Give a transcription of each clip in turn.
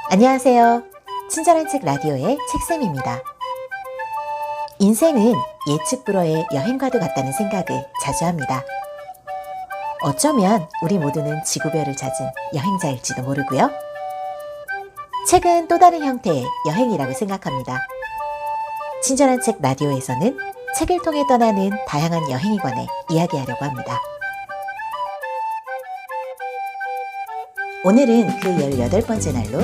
안녕하세요. 친절한 책 라디오의 책쌤입니다. 인생은 예측 불허의 여행과도 같다는 생각을 자주 합니다. 어쩌면 우리 모두는 지구별을 찾은 여행자일지도 모르고요. 책은 또 다른 형태의 여행이라고 생각합니다. 친절한 책 라디오에서는 책을 통해 떠나는 다양한 여행에 관해 이야기하려고 합니다. 오늘은 그 18번째 날로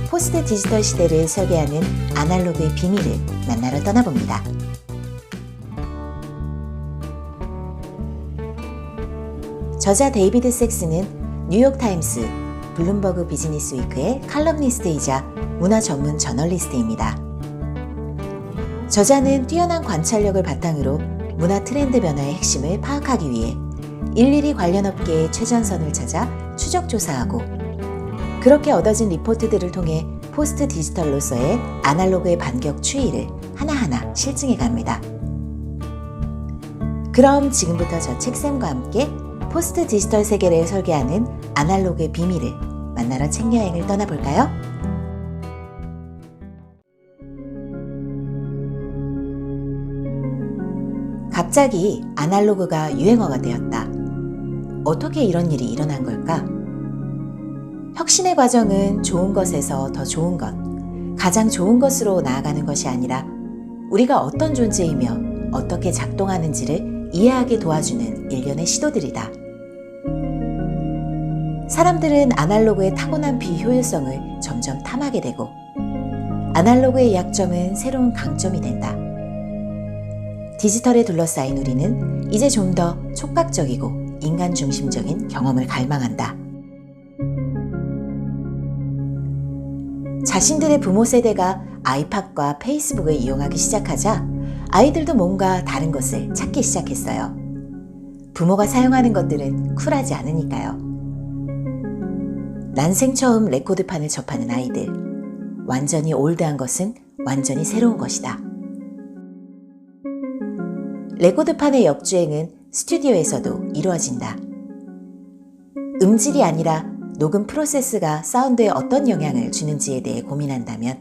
포스트 디지털 시대를 설계하는 아날로그의 비밀을 만나러 떠나봅니다. 저자 데이비드 섹스는 뉴욕타임스, 블룸버그 비즈니스 위크의 칼럼니스트이자 문화 전문 저널리스트입니다. 저자는 뛰어난 관찰력을 바탕으로 문화 트렌드 변화의 핵심을 파악하기 위해 일일이 관련 업계의 최전선을 찾아 추적 조사하고 그렇게 얻어진 리포트들을 통해 포스트 디지털로서의 아날로그의 반격 추이를 하나하나 실증해 갑니다. 그럼 지금부터 저 책쌤과 함께 포스트 디지털 세계를 설계하는 아날로그의 비밀을 만나러 책 여행을 떠나볼까요? 갑자기 아날로그가 유행어가 되었다. 어떻게 이런 일이 일어난 걸까? 혁신의 과정은 좋은 것에서 더 좋은 것, 가장 좋은 것으로 나아가는 것이 아니라 우리가 어떤 존재이며 어떻게 작동하는지를 이해하게 도와주는 일련의 시도들이다. 사람들은 아날로그의 타고난 비효율성을 점점 탐하게 되고 아날로그의 약점은 새로운 강점이 된다. 디지털에 둘러싸인 우리는 이제 좀 더 촉각적이고 인간 중심적인 경험을 갈망한다. 자신들의 부모 세대가 아이팟과 페이스북을 이용하기 시작하자 아이들도 뭔가 다른 것을 찾기 시작했어요. 부모가 사용하는 것들은 쿨하지 않으니까요. 난생 처음 레코드판을 접하는 아이들. 완전히 올드한 것은 완전히 새로운 것이다. 레코드판의 역주행은 스튜디오에서도 이루어진다. 음질이 아니라 녹음 프로세스가 사운드에 어떤 영향을 주는지에 대해 고민한다면,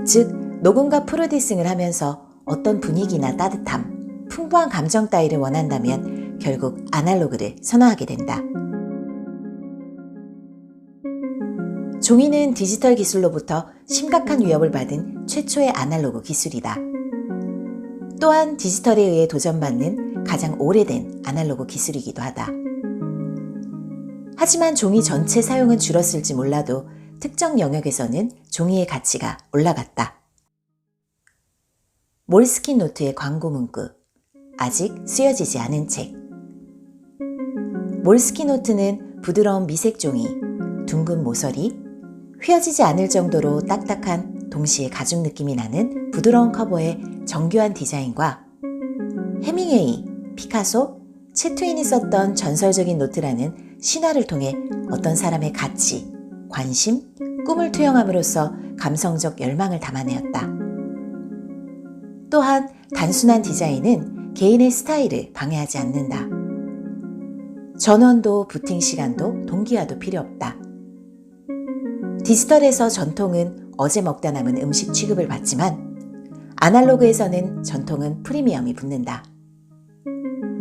즉 녹음과 프로듀싱을 하면서 어떤 분위기나 따뜻함, 풍부한 감정 따위를 원한다면 결국 아날로그를 선호하게 된다. 종이는 디지털 기술로부터 심각한 위협을 받은 최초의 아날로그 기술이다. 또한 디지털에 의해 도전받는 가장 오래된 아날로그 기술이기도 하다. 하지만 종이 전체 사용은 줄었을지 몰라도 특정 영역에서는 종이의 가치가 올라갔다. 몰스킨 노트의 광고 문구, 아직 쓰여지지 않은 책. 몰스킨 노트는 부드러운 미색 종이, 둥근 모서리, 휘어지지 않을 정도로 딱딱한 동시에 가죽 느낌이 나는 부드러운 커버의 정교한 디자인과 해밍웨이, 피카소, 채 트윈이 썼던 전설적인 노트라는 신화를 통해 어떤 사람의 가치, 관심, 꿈을 투영함으로써 감성적 열망을 담아내었다. 또한 단순한 디자인은 개인의 스타일을 방해하지 않는다. 전원도 부팅 시간도 동기화도 필요 없다. 디지털에서 전통은 어제 먹다 남은 음식 취급을 받지만 아날로그에서는 전통은 프리미엄이 붙는다.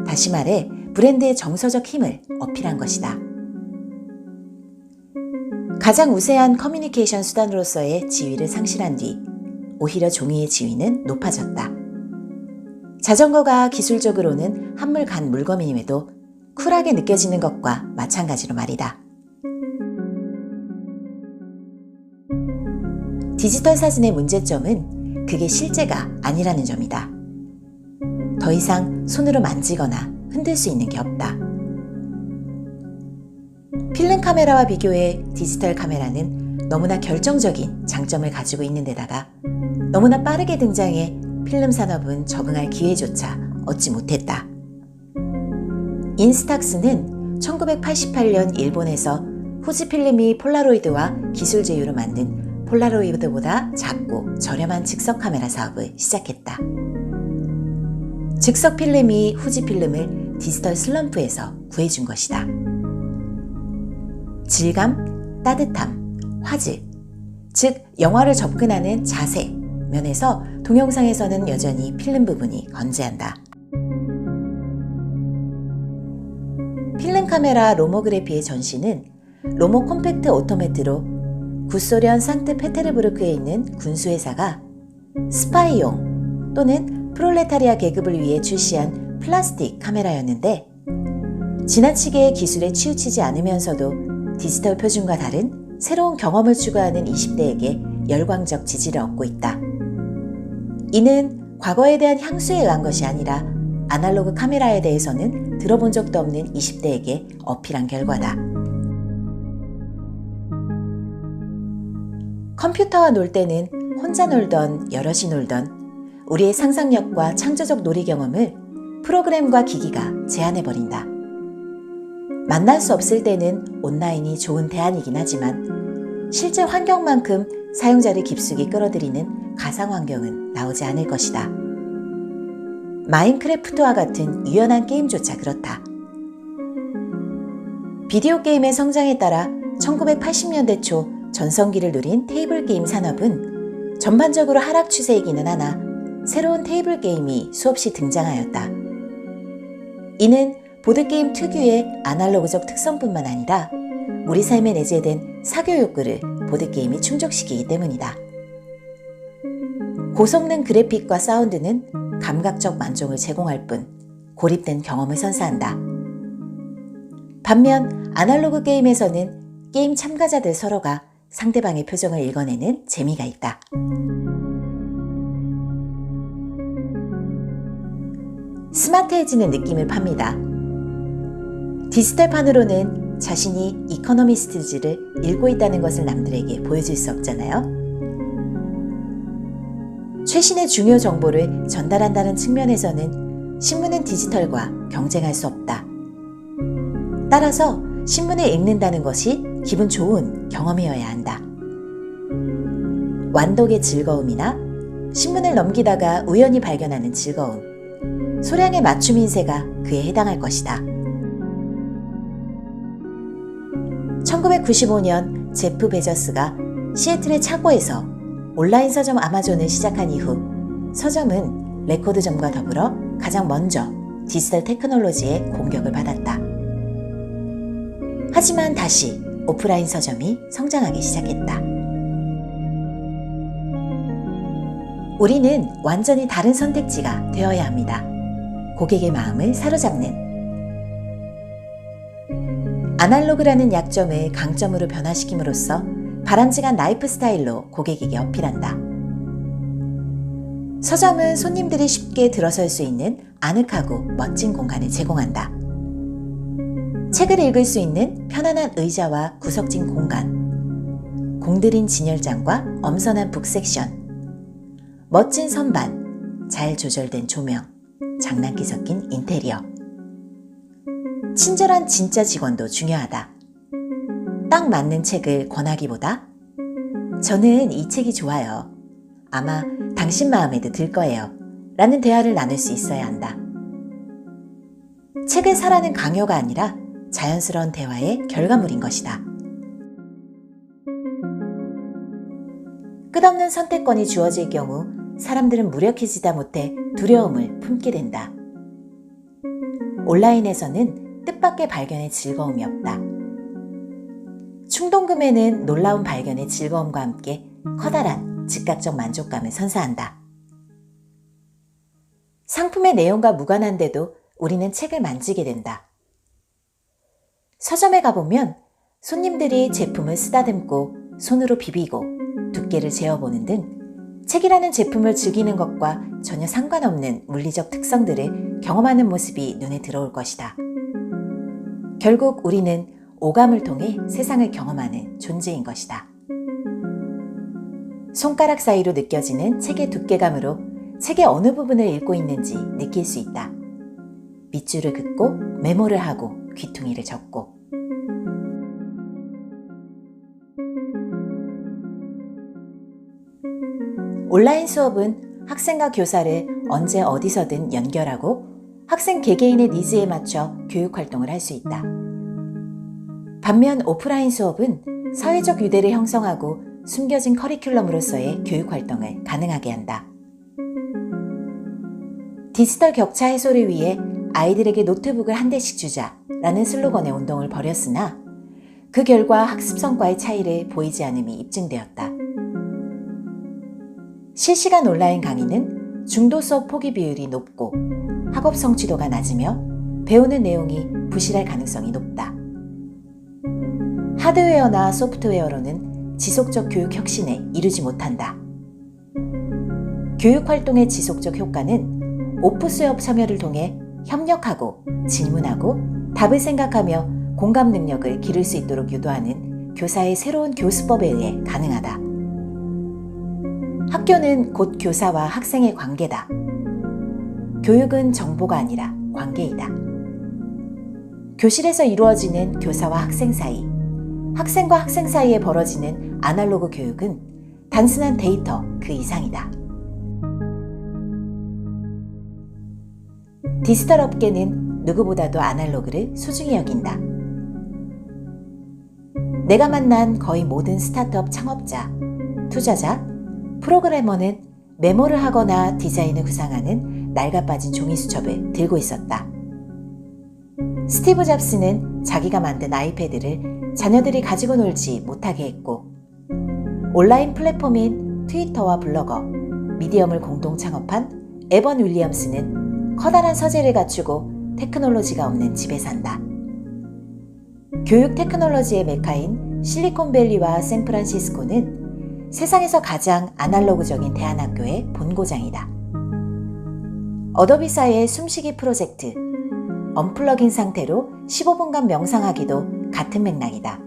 다시 말해 브랜드의 정서적 힘을 어필한 것이다. 가장 우세한 커뮤니케이션 수단으로서의 지위를 상실한 뒤 오히려 종이의 지위는 높아졌다. 자전거가 기술적으로는 한물 간 물건임에도 쿨하게 느껴지는 것과 마찬가지로 말이다. 디지털 사진의 문제점은 그게 실제가 아니라는 점이다. 더 이상 손으로 만지거나 흔들 수 있는 게 없다. 필름 카메라와 비교해 디지털 카메라는 너무나 결정적인 장점을 가지고 있는 데다가 너무나 빠르게 등장해 필름 산업은 적응할 기회조차 얻지 못했다. 인스탁스는 1988년 일본에서 후지 필름이 폴라로이드와 기술 제휴로 만든 폴라로이드보다 작고 저렴한 즉석 카메라 사업을 시작했다. 즉석 필름이 후지 필름을 디지털 슬럼프에서 구해준 것이다. 질감, 따뜻함, 화질, 즉 영화를 접근하는 자세 면에서 동영상에서는 여전히 필름 부분이 건재한다. 필름 카메라 로모그래피의 전시는 로모 콤팩트 오토매트로 구소련 상트페테르부르크에 있는 군수회사가 스파이용 또는 프롤레타리아 계급을 위해 출시한 플라스틱 카메라였는데, 지나치게 기술에 치우치지 않으면서도 디지털 표준과 다른 새로운 경험을 추구하는 20대에게 열광적 지지를 얻고 있다. 이는 과거에 대한 향수에 의한 것이 아니라 아날로그 카메라에 대해서는 들어본 적도 없는 20대에게 어필한 결과다. 컴퓨터와 놀 때는 혼자 놀던 여럿이 놀던 우리의 상상력과 창조적 놀이 경험을 프로그램과 기기가 제한해버린다. 만날 수 없을 때는 온라인이 좋은 대안이긴 하지만 실제 환경만큼 사용자를 깊숙이 끌어들이는 가상 환경은 나오지 않을 것이다. 마인크래프트와 같은 유연한 게임조차 그렇다. 비디오 게임의 성장에 따라 1980년대 초 전성기를 누린 테이블 게임 산업은 전반적으로 하락 추세이기는 하나 새로운 테이블 게임이 수없이 등장하였다. 이는 보드게임 특유의 아날로그적 특성뿐만 아니라 우리 삶에 내재된 사교 욕구를 보드게임이 충족시키기 때문이다. 고성능 그래픽과 사운드는 감각적 만족을 제공할 뿐 고립된 경험을 선사한다. 반면 아날로그 게임에서는 게임 참가자들 서로가 상대방의 표정을 읽어내는 재미가 있다. 스마트해지는 느낌을 팝니다. 디지털판으로는 자신이 이코노미스트지를 읽고 있다는 것을 남들에게 보여줄 수 없잖아요. 최신의 중요 정보를 전달한다는 측면에서는 신문은 디지털과 경쟁할 수 없다. 따라서 신문을 읽는다는 것이 기분 좋은 경험이어야 한다. 완독의 즐거움이나 신문을 넘기다가 우연히 발견하는 즐거움, 소량의 맞춤 인쇄가 그에 해당할 것이다. 1995년 제프 베저스가 시애틀의 차고에서 온라인 서점 아마존을 시작한 이후 서점은 레코드점과 더불어 가장 먼저 디지털 테크놀로지의 공격을 받았다. 하지만 다시 오프라인 서점이 성장하기 시작했다. 우리는 완전히 다른 선택지가 되어야 합니다. 고객의 마음을 사로잡는. 아날로그라는 약점을 강점으로 변화시킴으로써 바람직한 라이프 스타일로 고객에게 어필한다. 서점은 손님들이 쉽게 들어설 수 있는 아늑하고 멋진 공간을 제공한다. 책을 읽을 수 있는 편안한 의자와 구석진 공간, 공들인 진열장과 엄선한 북섹션, 멋진 선반, 잘 조절된 조명, 장난기 섞인 인테리어. 친절한 진짜 직원도 중요하다. 딱 맞는 책을 권하기보다 저는 이 책이 좋아요. 아마 당신 마음에도 들 거예요. 라는 대화를 나눌 수 있어야 한다. 책을 사라는 강요가 아니라 자연스러운 대화의 결과물인 것이다. 끝없는 선택권이 주어질 경우 사람들은 무력해지다 못해 두려움을 품게 된다. 온라인에서는 뜻밖의 발견의 즐거움이 없다. 충동구매는 놀라운 발견의 즐거움과 함께 커다란 즉각적 만족감을 선사한다. 상품의 내용과 무관한데도 우리는 책을 만지게 된다. 서점에 가보면 손님들이 제품을 쓰다듬고 손으로 비비고 두께를 재어보는 등 책이라는 제품을 즐기는 것과 전혀 상관없는 물리적 특성들을 경험하는 모습이 눈에 들어올 것이다. 결국 우리는 오감을 통해 세상을 경험하는 존재인 것이다. 손가락 사이로 느껴지는 책의 두께감으로 책의 어느 부분을 읽고 있는지 느낄 수 있다. 밑줄을 긋고 메모를 하고 귀퉁이를 접고. 온라인 수업은 학생과 교사를 언제 어디서든 연결하고 학생 개개인의 니즈에 맞춰 교육활동을 할 수 있다. 반면 오프라인 수업은 사회적 유대를 형성하고 숨겨진 커리큘럼으로서의 교육 활동을 가능하게 한다. 디지털 격차 해소를 위해 아이들에게 노트북을 한 대씩 주자라는 슬로건의 운동을 벌였으나 그 결과 학습 성과의 차이를 보이지 않음이 입증되었다. 실시간 온라인 강의는 중도 수업 포기 비율이 높고 학업 성취도가 낮으며 배우는 내용이 부실할 가능성이 높다. 하드웨어나 소프트웨어로는 지속적 교육 혁신을 이루지 못한다. 교육 활동의 지속적 효과는 오프 수업 참여를 통해 협력하고 질문하고 답을 생각하며 공감 능력을 기를 수 있도록 유도하는 교사의 새로운 교수법에 의해 가능하다. 학교는 곧 교사와 학생의 관계다. 교육은 정보가 아니라 관계이다. 교실에서 이루어지는 교사와 학생 사이, 학생과 학생 사이에 벌어지는 아날로그 교육은 단순한 데이터 그 이상이다. 디지털 업계는 누구보다도 아날로그를 소중히 여긴다. 내가 만난 거의 모든 스타트업 창업자, 투자자, 프로그래머는 메모를 하거나 디자인을 구상하는 낡아빠진 종이 수첩을 들고 있었다. 스티브 잡스는 자기가 만든 아이패드를 자녀들이 가지고 놀지 못하게 했고, 온라인 플랫폼인 트위터와 블로거, 미디엄을 공동 창업한 에번 윌리엄스는 커다란 서재를 갖추고 테크놀로지가 없는 집에 산다. 교육 테크놀로지의 메카인 실리콘밸리와 샌프란시스코는 세상에서 가장 아날로그적인 대안학교의 본고장이다. 어도비사의 숨쉬기 프로젝트, 언플러깅 상태로 15분간 명상하기도 같은 맥락이다.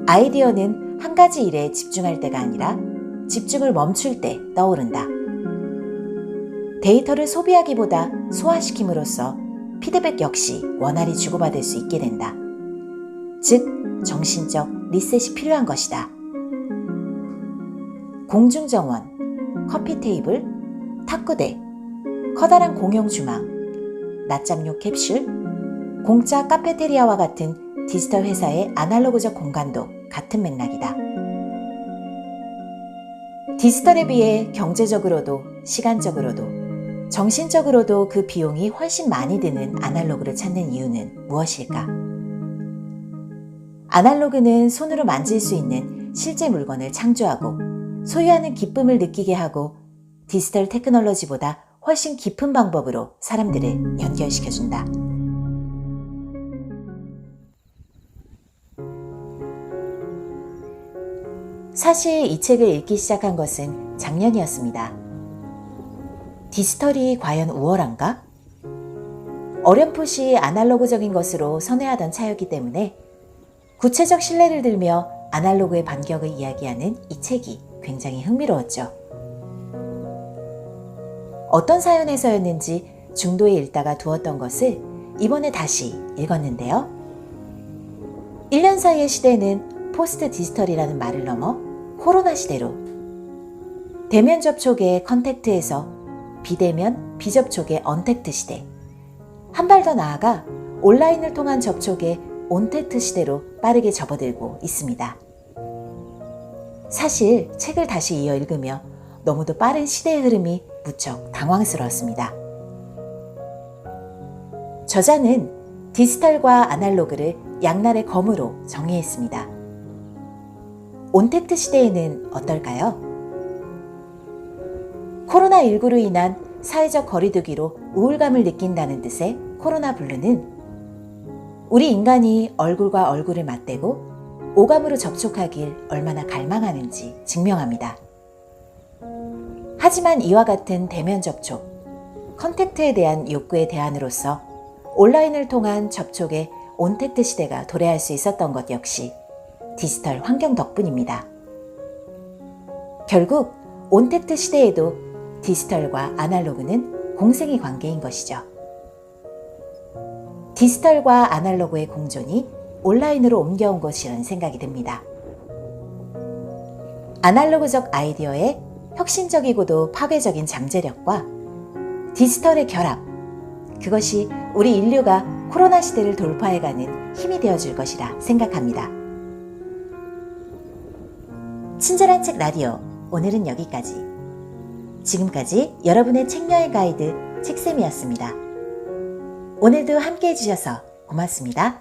아이디어는 한 가지 일에 집중할 때가 아니라 집중을 멈출 때 떠오른다. 데이터를 소비하기보다 소화시킴으로써 피드백 역시 원활히 주고받을 수 있게 된다. 즉, 정신적 리셋이 필요한 것이다. 공중정원, 커피 테이블, 탁구대, 커다란 공용 주망, 낮잠용 캡슐, 공짜 카페테리아와 같은 디지털 회사의 아날로그적 공간도 같은 맥락이다. 디지털에 비해 경제적으로도 시간적으로도 정신적으로도 그 비용이 훨씬 많이 드는 아날로그를 찾는 이유는 무엇일까? 아날로그는 손으로 만질 수 있는 실제 물건을 창조하고 소유하는 기쁨을 느끼게 하고 디지털 테크놀로지보다 훨씬 깊은 방법으로 사람들을 연결시켜준다. 사실 이 책을 읽기 시작한 것은 작년이었습니다. 디지털이 과연 우월한가? 어렴풋이 아날로그적인 것으로 선회하던 차였기 때문에 구체적 신뢰를 들며 아날로그의 반격을 이야기하는 이 책이 굉장히 흥미로웠죠. 어떤 사연에서였는지 중도에 읽다가 두었던 것을 이번에 다시 읽었는데요. 1년 사이의 시대는 포스트 디지털이라는 말을 넘어 코로나 시대로, 대면 접촉의 컨택트에서 비대면, 비접촉의 언택트 시대, 한 발 더 나아가 온라인을 통한 접촉의 온택트 시대로 빠르게 접어들고 있습니다. 사실 책을 다시 이어 읽으며 너무도 빠른 시대의 흐름이 무척 당황스러웠습니다. 저자는 디지털과 아날로그를 양날의 검으로 정의했습니다. 온택트 시대에는 어떨까요? 코로나19로 인한 사회적 거리두기로 우울감을 느낀다는 뜻의 코로나 블루는 우리 인간이 얼굴과 얼굴을 맞대고 오감으로 접촉하길 얼마나 갈망하는지 증명합니다. 하지만 이와 같은 대면 접촉, 컨택트에 대한 욕구의 대안으로서 온라인을 통한 접촉의 온택트 시대가 도래할 수 있었던 것 역시 디지털 환경 덕분입니다. 결국 온택트 시대에도 디지털과 아날로그는 공생의 관계인 것이죠. 디지털과 아날로그의 공존이 온라인으로 옮겨온 것이라는 생각이 듭니다. 아날로그적 아이디어의 혁신적이고도 파괴적인 잠재력과 디지털의 결합, 그것이 우리 인류가 코로나 시대를 돌파해가는 힘이 되어줄 것이라 생각합니다. 친절한 책 라디오, 오늘은 여기까지. 지금까지 여러분의 책여행 가이드 책쌤이었습니다. 오늘도 함께 해주셔서 고맙습니다.